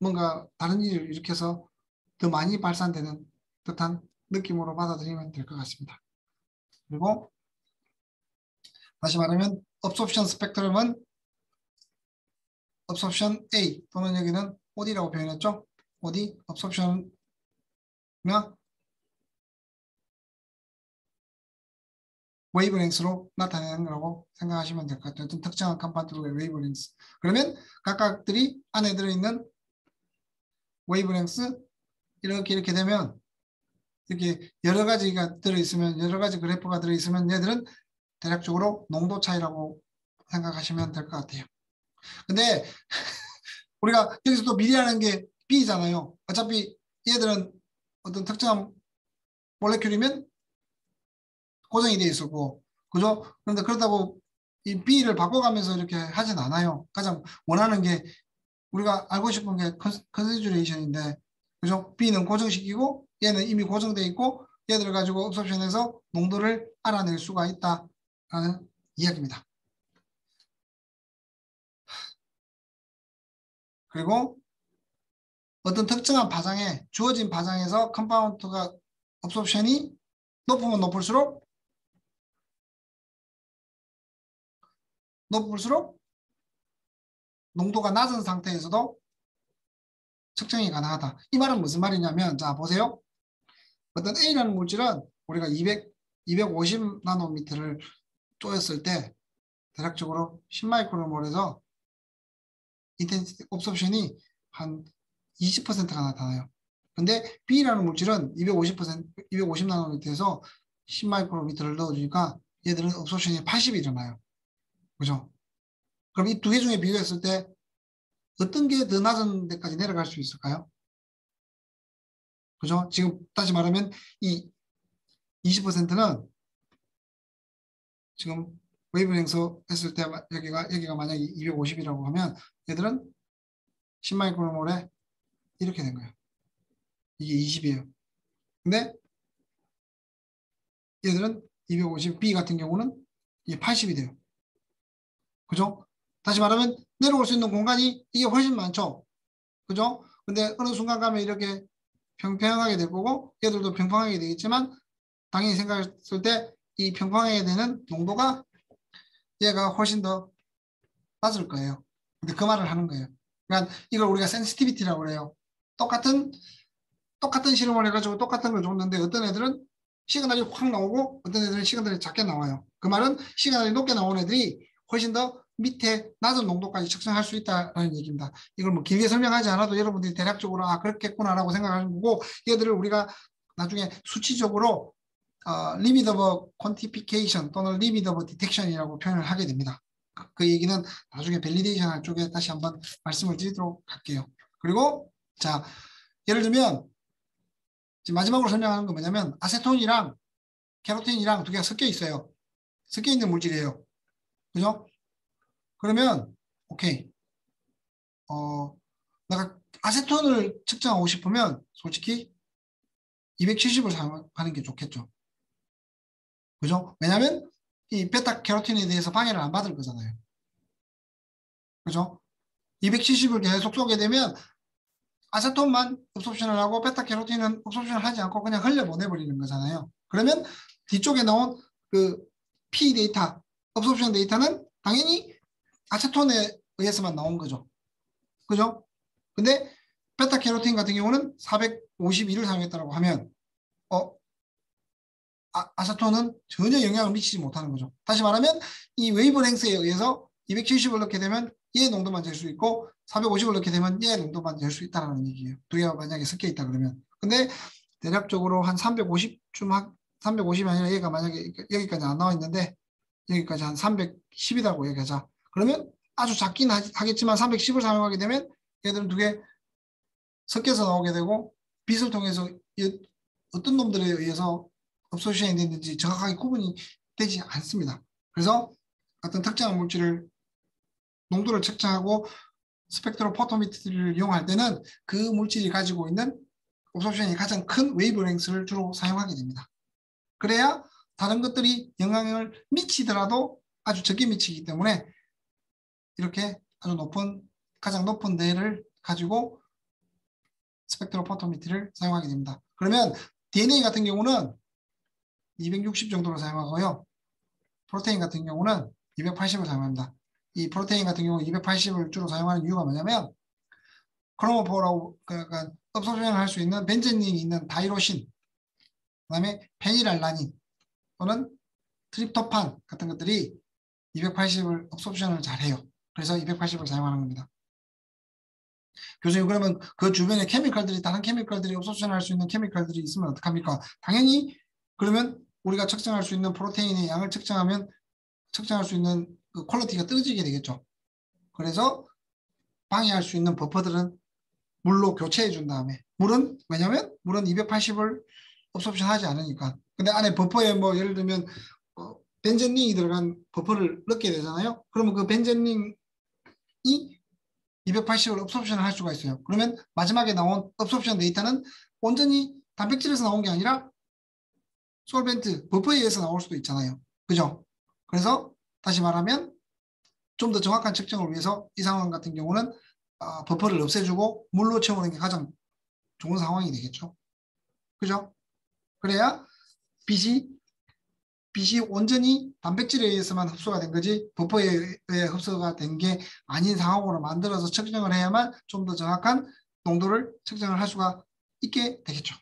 뭔가 다른 일을 일으켜서 더 많이 발산되는 듯한 느낌으로 받아들이면 될 것 같습니다. 그리고 다시 말하면 absorption 스펙트럼은 absorption A 또는 여기는 OD라고 표현했죠. OD, absorption이나 웨이브랭스로 나타내는 거라고 생각하시면 될 것 같아요. 어떤 특정한 컴파트의 웨이브랭스. 그러면 각각들이 안에 들어있는 웨이브랭스 이렇게 되면 이렇게 여러 가지가 들어있으면 여러 가지 그래프가 들어있으면 얘들은 대략적으로 농도 차이라고 생각하시면 될 것 같아요. 근데 우리가 여기서 또 미리 하는 게 B잖아요. 어차피 얘들은 어떤 특정한 몰레큘이면 고정이 돼 있었고, 그죠? 그런데 그렇다고 이 B를 바꿔가면서 이렇게 하진 않아요. 가장 원하는 게 우리가 알고 싶은 게 컨센트레이션인데, 그죠? B는 고정시키고 얘는 이미 고정돼 있고 얘들을 가지고 옵섭션해서 농도를 알아낼 수가 있다라는 이야기입니다. 그리고 어떤 특정한 파장에 주어진 파장에서 컴파운드가 옵섭션이 높으면 높을수록 농도가 낮은 상태에서도 측정이 가능하다. 이 말은 무슨 말이냐면 자 보세요. 어떤 A라는 물질은 우리가 250 나노미터를 쪼였을 때 대략적으로 10마이크로몰에서 인텐시티 옵소션이 한 20%가 나타나요. 근데 B라는 물질은 250 나노미터에서 10 마이크로미터를 넣어주니까 얘들은 옵소션이 80이 일어나요. 그죠? 그럼 이 두 개 중에 비교했을 때 어떤 게 더 낮은 데까지 내려갈 수 있을까요? 그죠? 지금 다시 말하면 이 20%는 지금 웨이브랭스 했을 때 여기가 만약에 250이라고 하면 얘들은 10 마이크로몰에 이렇게 된 거예요. 이게 20이에요. 근데 얘들은 250, B 같은 경우는 이게 80이 돼요. 그죠? 다시 말하면 내려올 수 있는 공간이 이게 훨씬 많죠. 그죠? 근데 어느 순간 가면 이렇게 평평하게 될 거고 얘들도 평평하게 되겠지만 당연히 생각했을 때 이 평평하게 되는 농도가 얘가 훨씬 더 낮을 거예요. 근데 그 말을 하는 거예요. 그러니까 이걸 우리가 센시티비티라고 그래요. 똑같은 실험을 해가지고 똑같은 걸 줬는데 어떤 애들은 시그널이 확 나오고 어떤 애들은 시그널이 작게 나와요. 그 말은 시그널이 높게 나온 애들이 훨씬 더 밑에 낮은 농도까지 측정할 수 있다는 얘기입니다. 이걸 뭐 길게 설명하지 않아도 여러분들이 대략적으로 아 그렇겠구나라고 생각하는 거고 얘들을 우리가 나중에 수치적으로 limit of quantification 또는 limit of detection이라고 표현을 하게 됩니다. 그 얘기는 나중에 밸리데이션 할 쪽에 다시 한번 말씀을 드리도록 할게요. 그리고 자 예를 들면 지금 마지막으로 설명하는 건 뭐냐면 아세톤이랑 케로틴이랑 두 개가 섞여 있어요. 섞여 있는 물질이에요. 그죠? 그러면 오케이. 내가 아세톤을 측정하고 싶으면 솔직히 270을 사용하는 게 좋겠죠. 그죠? 왜냐면 이 베타 캐로틴에 대해서 방해를 안 받을 거잖아요. 그죠? 270을 계속 쏘게 되면 아세톤만 흡수션을 하고 베타캐로틴은 흡수션을 하지 않고 그냥 흘려보내버리는 거잖아요. 그러면 뒤쪽에 나온 그 P 데이터, 흡수션 데이터는 당연히 아세톤에 의해서만 나온 거죠. 그죠? 근데 베타캐로틴 같은 경우는 452를 사용했다고 하면 아세톤은 전혀 영향을 미치지 못하는 거죠. 다시 말하면 이 웨이브랭스에 의해서 270을 넣게 되면 얘 농도만 잴 수 있고 450을 넣게 되면 얘 농도만 잴 수 있다는 얘기예요. 두 개가 만약에 섞여 있다 그러면. 근데 대략적으로 한 350쯤 350이 아니라 얘가 만약에 여기까지 안 나와 있는데 여기까지 한 310이라고 얘기하자. 그러면 아주 작긴 하겠지만 310을 사용하게 되면 얘들은 두 개 섞여서 나오게 되고 빛을 통해서 어떤 놈들에 의해서 업소시션이 됐는지 정확하게 구분이 되지 않습니다. 그래서 어떤 특정한 물질을 농도를 측정하고 스펙트로포토미터를 이용할 때는 그 물질이 가지고 있는 옵소션이 가장 큰 웨이브랭스를 주로 사용하게 됩니다. 그래야 다른 것들이 영향을 미치더라도 아주 적게 미치기 때문에 이렇게 아주 가장 높은 데를 가지고 스펙트로포토미터를 사용하게 됩니다. 그러면 DNA 같은 경우는 260 정도로 사용하고요. 프로테인 같은 경우는 280을 사용합니다. 이 프로테인 같은 경우 280을 주로 사용하는 이유가 뭐냐면 크로모포라고 그러니까 흡수션을 할 수 있는 벤젠닌이 있는 다이로신, 그다음에 페니랄라닌 또는 트립토판 같은 것들이 280을 흡수션을 잘해요. 그래서 280을 사용하는 겁니다. 교수님 그러면 그 주변에 다른 케미컬들이 흡수션을 할 수 있는 케미컬들이 있으면 어떡합니까? 당연히 그러면 우리가 측정할 수 있는 프로테인의 양을 측정할 수 있는 그 퀄리티가 떨어지게 되겠죠. 그래서 방해할 수 있는 버퍼들은 물로 교체해 준 다음에 왜냐면 물은 280을 옵섭션 하지 않으니까. 근데 안에 버퍼에 뭐 예를 들면 벤젠링이 들어간 버퍼를 넣게 되잖아요. 그러면 그 벤젠링이 280을 옵섭션을 할 수가 있어요. 그러면 마지막에 나온 옵섭션 데이터는 온전히 단백질에서 나온 게 아니라 솔벤트, 버퍼에 의해서 나올 수도 있잖아요. 그죠? 그래서 다시 말하면 좀 더 정확한 측정을 위해서 이 상황 같은 경우는 버퍼를 없애주고 물로 채우는 게 가장 좋은 상황이 되겠죠. 그죠? 그래야 빛이 온전히 단백질에 의해서만 흡수가 된 거지 버퍼에 의해 흡수가 된 게 아닌 상황으로 만들어서 측정을 해야만 좀 더 정확한 농도를 측정을 할 수가 있게 되겠죠.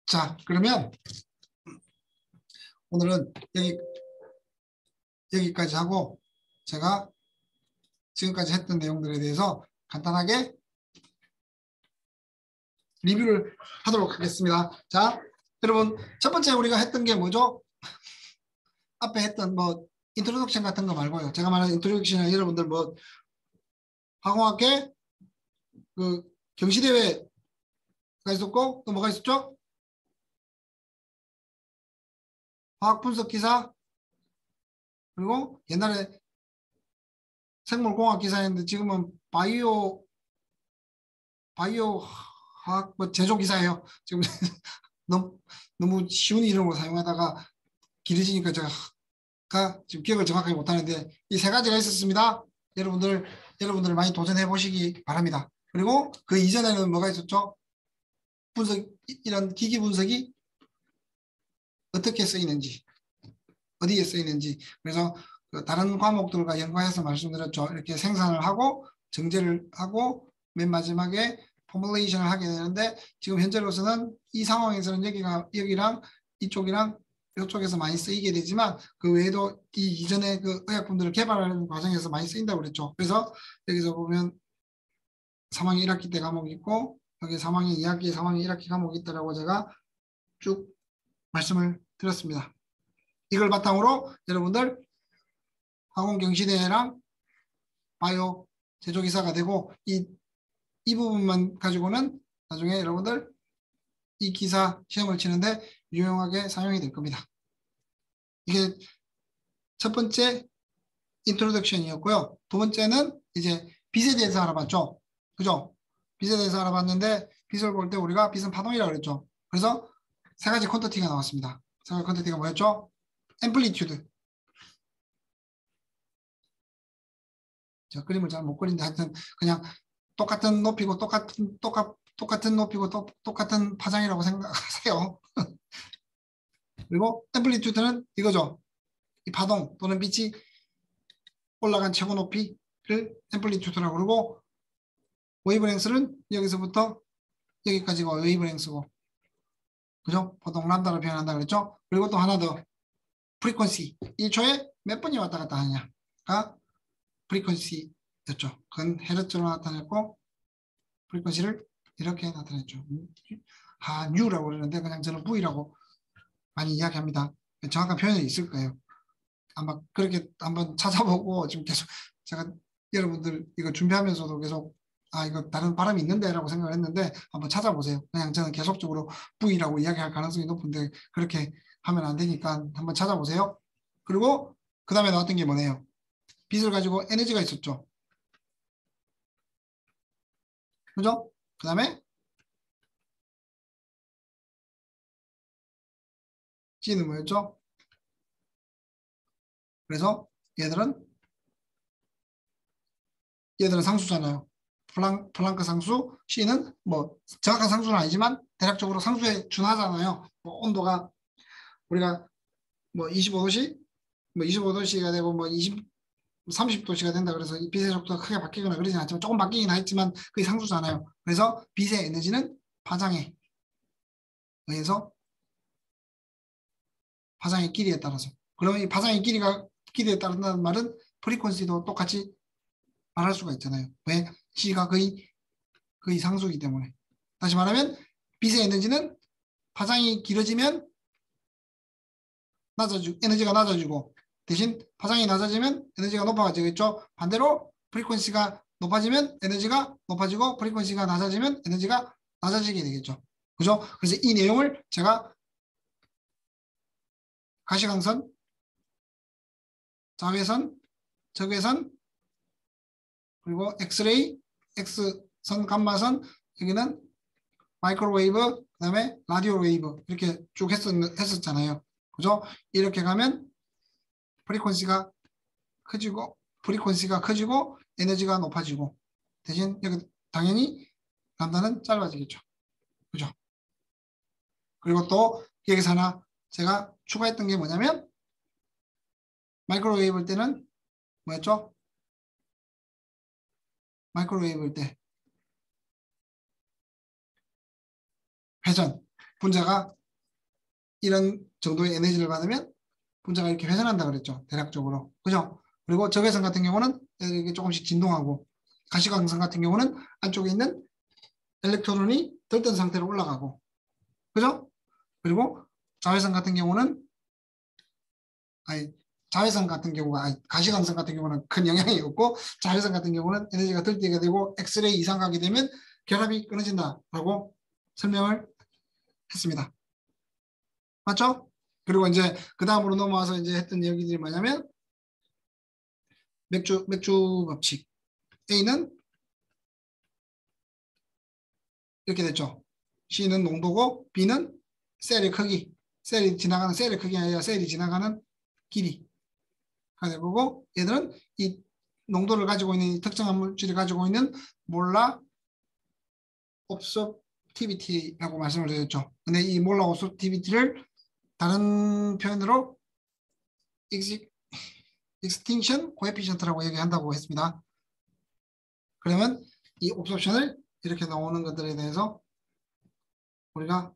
자, 그러면 오늘은 여기까지 하고 제가 지금까지 했던 내용들에 대해서 간단하게 리뷰를 하도록 하겠습니다. 자, 여러분 첫 번째 우리가 했던 게 뭐죠? 앞에 했던 뭐 인트로덕션 같은 거 말고요. 제가 말하는 인트로덕션은 여러분들 뭐 화공학계 그 경시대회가 있었고 또 뭐가 있었죠? 화학 분석 기사 그리고 옛날에 생물공학 기사였는데 지금은 바이오 화학 뭐 제조 기사예요. 지금 너무 쉬운 이름으로 사용하다가 길어지니까 제가 지금 기억을 정확하게 못하는데 이 세 가지가 있었습니다. 여러분들 많이 도전해 보시기 바랍니다. 그리고 그 이전에는 뭐가 있었죠? 분석 이런 기기 분석이 어떻게 쓰이는지 어디에 쓰이는지 그래서 그 다른 과목들과 연관해서 말씀드렸죠. 이렇게 생산을 하고 정제를 하고 맨 마지막에 포뮬레이션을 하게 되는데 지금 현재로서는 이 상황에서는 여기랑 이쪽이랑 이쪽에서 많이 쓰이게 되지만 그 외에도 이 이전에 그 의약품들을 개발하는 과정에서 많이 쓰인다고 그랬죠. 그래서 여기서 보면 3학년 1학기 때 과목이 있고 여기 3학년 2학기, 3학년 1학기 과목이 있다라고 제가 쭉 말씀을 드렸습니다. 이걸 바탕으로 여러분들 항공경시대회랑 바이오 제조기사가 되고 이 부분만 가지고는 나중에 여러분들 이 기사 시험을 치는데 유용하게 사용이 될 겁니다. 이게 첫 번째 인트로덕션이었고요. 두 번째는 이제 빛에 대해서 알아봤죠. 그죠? 빛에 대해서 알아봤는데 빛을 볼 때 우리가 빛은 파동이라고 그랬죠. 그래서 세 가지 퀀터티가 나왔습니다. 세 가지 퀀터티가 뭐였죠? 앰플리튜드. 저 그림을 잘 못 그리는데 하여튼 그냥 똑같은 높이고 똑같은 높이고 똑같은 파장이라고 생각하세요. 그리고 앰플리튜드는 이거죠. 이 파동 또는 빛이 올라간 최고 높이를 앰플리튜드라고 그러고 웨이브랭스는 여기서부터 여기까지가 웨이브랭스고 그죠? 보통 람다로 표현한다 그랬죠? 그리고 또 하나 더 프리퀀시 1초에 몇 번이 왔다 갔다 하느냐가 프리퀀시였죠. 그건 헤르츠로 나타냈고 프리퀀시를 이렇게 나타냈죠. U라고 그러는데 그냥 저는 V라고 많이 이야기합니다. 정확한 표현이 있을 거예요. 아마 그렇게 한번 찾아보고 지금 계속 제가 여러분들 이거 준비하면서도 계속 이거 다른 바람이 있는데 라고 생각을 했는데 한번 찾아보세요. 그냥 저는 계속적으로 V라고 이야기할 가능성이 높은데 그렇게 하면 안 되니까 한번 찾아보세요. 그리고 그 다음에 나왔던 게 뭐네요. 빛을 가지고 에너지가 있었죠. 그죠? 그 다음에 G는 뭐였죠? 그래서 얘들은 상수잖아요. 플랑크 상수, C는 뭐 정확한 상수는 아니지만 대략적으로 상수에 준하잖아요. 뭐 온도가 우리가 뭐 25도씨, 뭐 25도씨가 되고 뭐 30도씨가 된다 그래서 이 빛의 속도가 크게 바뀌거나 그러진 않지만 조금 바뀌긴 했지만 그게 상수잖아요. 그래서 빛의 에너지는 파장에 의해서 파장의 길이에 따라서 그러면 이 파장의 길이에 따른다는 말은 프리퀀시도 똑같이 말할 수가 있잖아요. 왜? C가 거의 상수이기 때문에. 다시 말하면 빛의 에너지는 파장이 길어지면 에너지가 낮아지고 대신 파장이 낮아지면 에너지가 높아지겠죠. 반대로 프리퀀시가 높아지면 에너지가 높아지고 프리퀀시가 낮아지면 에너지가 낮아지게 되겠죠. 그죠? 그래서 이 내용을 제가 가시광선, 자외선, 적외선, 그리고 엑스레이, X선, 감마선, 여기는 마이크로웨이브, 그 다음에 라디오 웨이브 이렇게 쭉 했었잖아요. 그죠? 이렇게 가면 프리퀀시가 커지고 에너지가 높아지고 대신 여기 당연히 람다는 짧아지겠죠. 그죠? 그리고 또 여기서 하나 제가 추가했던 게 뭐냐면 마이크로웨이브일 때는 뭐였죠? 마이크로웨이브일 때 회전 분자가 이런 정도의 에너지를 받으면 분자가 이렇게 회전한다 그랬죠. 대략적으로. 그죠? 그리고 적외선 같은 경우는 이렇게 조금씩 진동하고 가시광선 같은 경우는 안쪽에 있는 일렉트론이 들뜬 상태로 올라가고 그죠? 그리고 자외선 같은 경우는 아니 자외선 같은 경우가 아니, 가시광선 같은 경우는 큰 영향이 없고 자외선 같은 경우는 에너지가 들뜨게 되고 엑스레이 이상 가게 되면 결합이 끊어진다라고 설명을 했습니다. 맞죠? 그리고 이제 그 다음으로 넘어와서 이제 했던 얘기들이 뭐냐면 맥주 법칙. A는 이렇게 됐죠. C는 농도고 B는 셀의 크기. 셀이 지나가는 셀의 크기가 아니라 셀이 지나가는 길이가 되고 얘들은 이 농도를 가지고 있는 특정한 물질이 가지고 있는 몰라 옵서티비티라고 말씀을 드렸죠. 근데 이 몰라 옵서티비티를 다른 표현으로 extinction coefficient라고 얘기한다고 했습니다. 그러면 이 옵션을 이렇게 나오는 것들에 대해서 우리가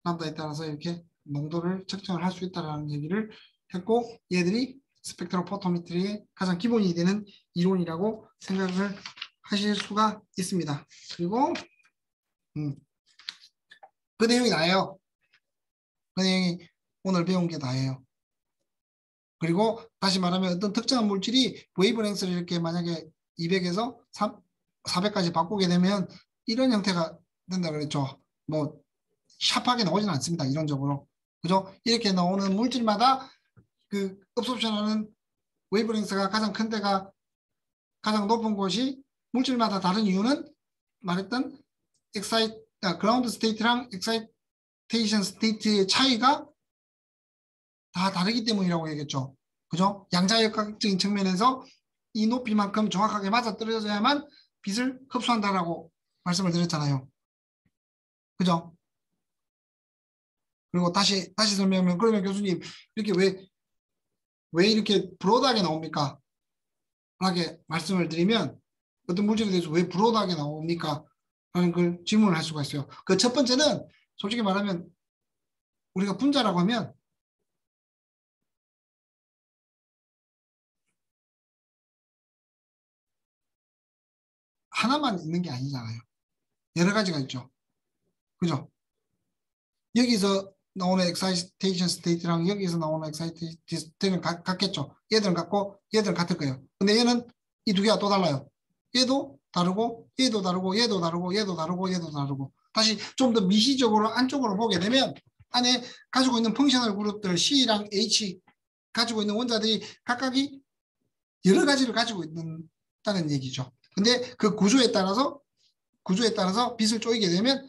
람다에 따라서 이렇게 농도를 측정을 할 수 있다는 얘기를 했고 얘들이 스펙트로포토메트리의 가장 기본이 되는 이론이라고 생각을 하실 수가 있습니다. 그리고 그 내용이 나예요. 그 내용이 오늘 배운 게 나예요. 그리고 다시 말하면 어떤 특정한 물질이 웨이브랭스를 이렇게 만약에 200에서 400까지 바꾸게 되면 이런 형태가 된다 그랬죠. 뭐 샤프하게 나오지는 않습니다. 이론적으로. 그죠? 이렇게 나오는 물질마다 그 읍소션하는 웨이브랭스가 가장 큰 데가 가장 높은 곳이 물질마다 다른 이유는 말했던 그라운드 스테이트랑 엑사이테이션 스테이트의 차이가 다 다르기 때문이라고 얘기했죠. 그죠? 양자역학적인 측면에서 이 높이만큼 정확하게 맞아 떨어져야만 빛을 흡수한다라고 말씀을 드렸잖아요. 그죠? 그리고 다시 설명하면 그러면 교수님 이렇게 왜 이렇게 브로드하게 나옵니까? 라게 말씀을 드리면 어떤 물질에 대해서 왜 브로드하게 나옵니까? 라는 걸 질문을 할 수가 있어요. 그 첫 번째는 솔직히 말하면 우리가 분자라고 하면 하나만 있는 게 아니잖아요. 여러 가지가 있죠. 그죠? 여기서 나오는 엑사이테이션 스테이트랑 여기서 나오는 엑사이테이션 스테이트는 같겠죠. 얘들은 같고 얘들은 같을 거예요. 근데 얘는 이 두 개가 또 달라요. 얘도 다르고 얘도 다르고 얘도 다르고 얘도 다르고 얘도 다르고 다시 좀 더 미시적으로 안쪽으로 보게 되면 안에 가지고 있는 펑셔널 그룹들 C랑 H 가지고 있는 원자들이 각각이 여러 가지를 가지고 있다는 얘기죠. 근데 그 구조에 따라서 빛을 쪼이게 되면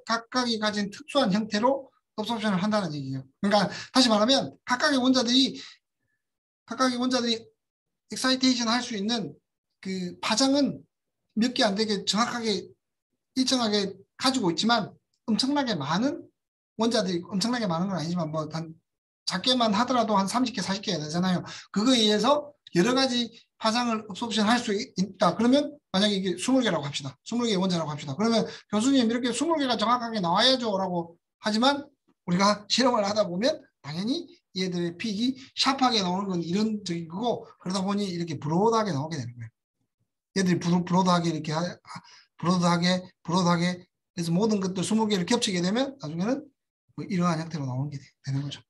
각각이 가진 특수한 형태로 옵소션을 한다는 얘기예요. 그러니까 다시 말하면 각각의 원자들이 엑사이테이션 할 수 있는 그 파장은 몇 개 안 되게 정확하게 일정하게 가지고 있지만 엄청나게 많은 원자들이 엄청나게 많은 건 아니지만 뭐 한 작게만 하더라도 한 30개, 40개가 되잖아요. 그거에 의해서 여러 가지 파장을 옵소션 할 수 있다. 그러면 만약에 이게 20개라고 합시다. 20개의 원자라고 합시다. 그러면 교수님 이렇게 20개가 정확하게 나와야죠 라고 하지만 우리가 실험을 하다 보면 당연히 얘들의 픽이 샤프하게 나오는 건 이론적인 거고 그러다 보니 이렇게 브로드하게 나오게 되는 거예요. 얘들이 브로드하게 이렇게 브로드하게 그래서 모든 것들 20개를 겹치게 되면 나중에는 뭐 이러한 형태로 나오는 게 되는 거죠.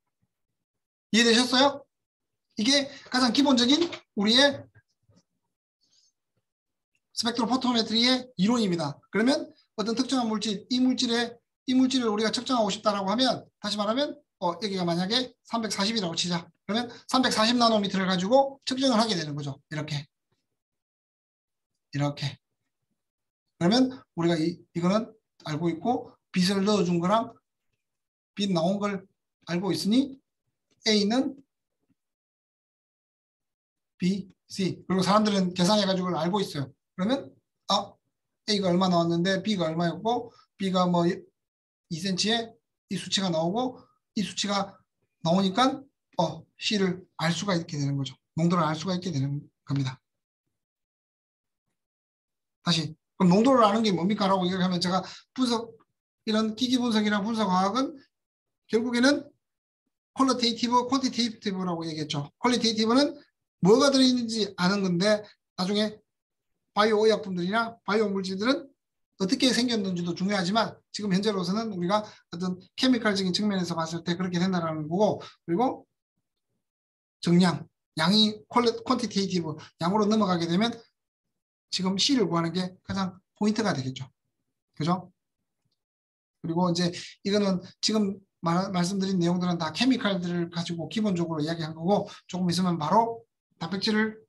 이해되셨어요? 이게 가장 기본적인 우리의 스펙트로포토메트리의 이론입니다. 그러면 어떤 특정한 물질, 이 물질을 우리가 측정하고 싶다라고 하면 다시 말하면 여기가 만약에 340이라고 치자. 그러면 340 나노미터를 가지고 측정을 하게 되는 거죠. 이렇게. 그러면 우리가 이거는 알고 있고 빛을 넣어준 거랑 빛 나온 걸 알고 있으니 A는 B, C. 그리고 사람들은 계산해가지고 알고 있어요. 그러면 A가 얼마 나왔는데 B가 얼마였고 B가 뭐 2cm에 이 수치가 나오고 이 수치가 나오니까 C를 알 수가 있게 되는 거죠. 농도를 알 수가 있게 되는 겁니다. 다시 그럼 농도를 아는 게 뭡니까? 라고 얘기하면 제가 이런 기기 분석이나 분석화학은 결국에는 퀄리테이티브, 퀀티테이티브라고 얘기했죠. 퀄리테이티브는 뭐가 들어있는지 아는 건데 나중에 바이오 의약품들이나 바이오 물질들은 어떻게 생겼는지도 중요하지만 지금 현재로서는 우리가 어떤 케미컬적인 측면에서 봤을 때 그렇게 된다는 거고, 그리고 정량, 양이 퀀티테이티브, 양으로 넘어가게 되면 지금 C를 구하는 게 가장 포인트가 되겠죠. 그죠? 그리고 이제 이거는 지금 말씀드린 내용들은 다 케미칼들을 가지고 기본적으로 이야기한 거고, 조금 있으면 바로 단백질을,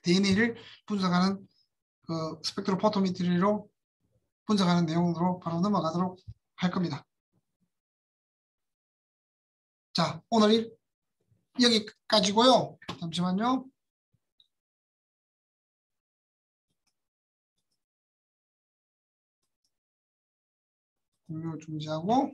DNA를 분석하는 그 스펙트로포토메트리로 분석하는 내용으로 바로 넘어가도록 할 겁니다. 자, 오늘 여기까지고요. 잠시만요. 공유 중지하고